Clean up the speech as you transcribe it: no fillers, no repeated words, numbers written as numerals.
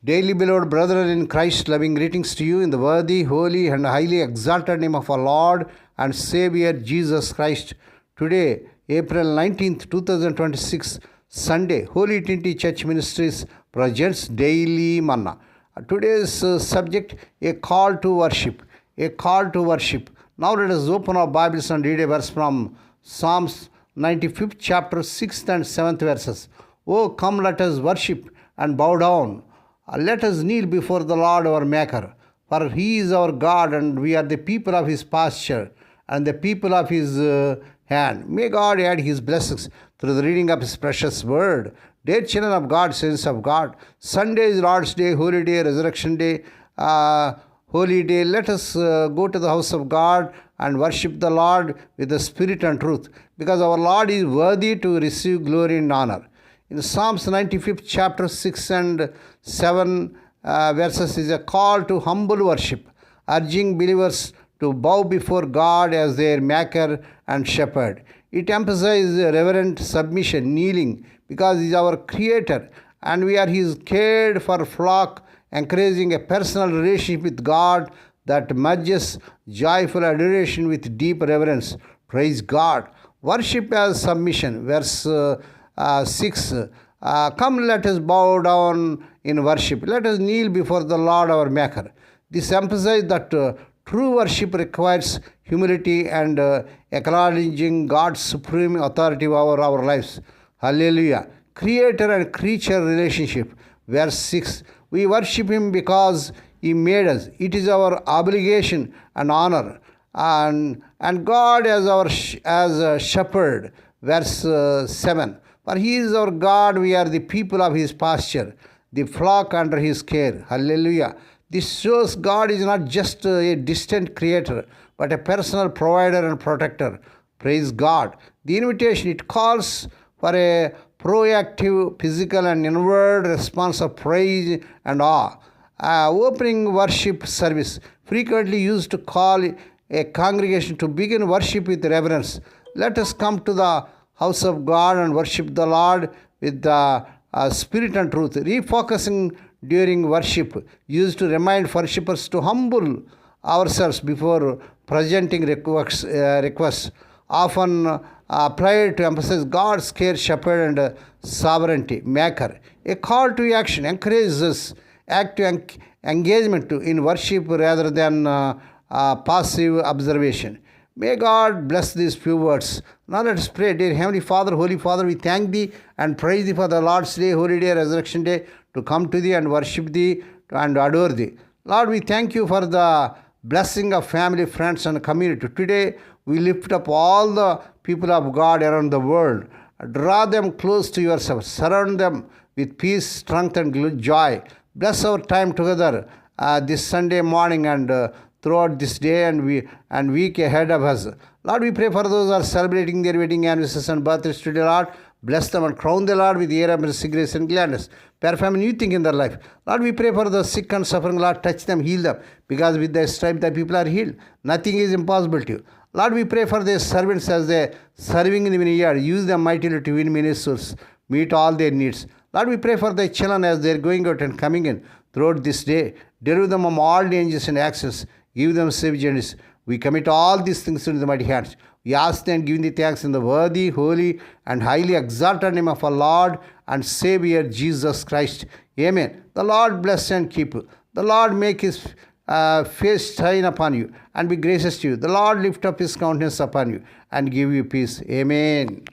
Daily beloved brethren in Christ, loving greetings to you in the worthy, holy, and highly exalted name of our Lord and Savior Jesus Christ. Today, April 19th, 2026, Sunday, Holy Trinity Church Ministries presents Daily Manna. Today's subject, a call to worship. A call to worship. Now let us open our Bibles and read a verse from Psalms 95th chapter 6th and 7th verses. Oh, come, let us worship and bow down. Let us kneel before the Lord our Maker. For He is our God, and we are the people of His pasture and the people of His hand. May God add His blessings through the reading of His precious word. Dear children of God, saints of God, Sunday is Lord's Day, Holy Day, Resurrection Day, Holy Day. Let us go to the house of God and worship the Lord with the Spirit and truth, because our Lord is worthy to receive glory and honor. In Psalms 95th chapter 6 and 7 verses is a call to humble worship, urging believers to bow before God as their maker and shepherd. It emphasizes reverent submission, kneeling, because He is our creator and we are His cared for flock, encouraging a personal relationship with God that merges joyful adoration with deep reverence. Praise God. Worship as submission. Verse 6. Come, let us bow down in worship. Let us kneel before the Lord our Maker. This emphasizes that true worship requires humility and acknowledging God's supreme authority over our lives. Hallelujah. Creator and creature relationship. Verse 6. We worship Him because He made us. It is our obligation and honor. And God as a shepherd. Verse 7. For He is our God, we are the people of His pasture, the flock under His care. Hallelujah. This shows God is not just a distant creator, but a personal provider and protector. Praise God. The invitation, it calls for a proactive physical and inward response of praise and awe. Opening worship service, frequently used to call a congregation to begin worship with reverence. Let us come to the house of God and worship the Lord with the spirit and truth. Refocusing during worship, used to remind worshippers to humble ourselves before presenting requests. Often applied to emphasize God's care, shepherd, and sovereignty, maker. A call to action encourages active engagement in worship rather than passive observation. May God bless these few words. Now let us pray. Dear Heavenly Father, Holy Father, we thank Thee and praise Thee for the Lord's Day, Holy Day, Resurrection Day, to come to Thee and worship Thee and adore Thee. Lord, we thank You for the blessing of family, friends, and community. Today, we lift up all the people of God around the world. Draw them close to Yourself. Surround them with peace, strength, and joy. Bless our time together this Sunday morning and throughout this day and week ahead of us. Lord, we pray for those who are celebrating their wedding anniversaries and birthdays today, Lord. Bless them and crown the Lord with the air of mercy, grace, and gladness. Perform a new thing in their life. Lord, we pray for the sick and suffering. Lord, touch them, heal them, because with Thy stripe the people are healed. Nothing is impossible to You. Lord, we pray for their servants as they serving in the vineyard. Use them mightily to win many souls. Meet all their needs. Lord, we pray for Thy children as they are going out and coming in throughout this day. Deliver them from all dangers and accidents. Give them safe journeys. We commit all these things into the mighty hands. We ask and give Thee thanks in the worthy, holy, and highly exalted name of our Lord and Savior Jesus Christ. Amen. The Lord bless and keep you. The Lord make His face shine upon you and be gracious to you. The Lord lift up His countenance upon you and give you peace. Amen.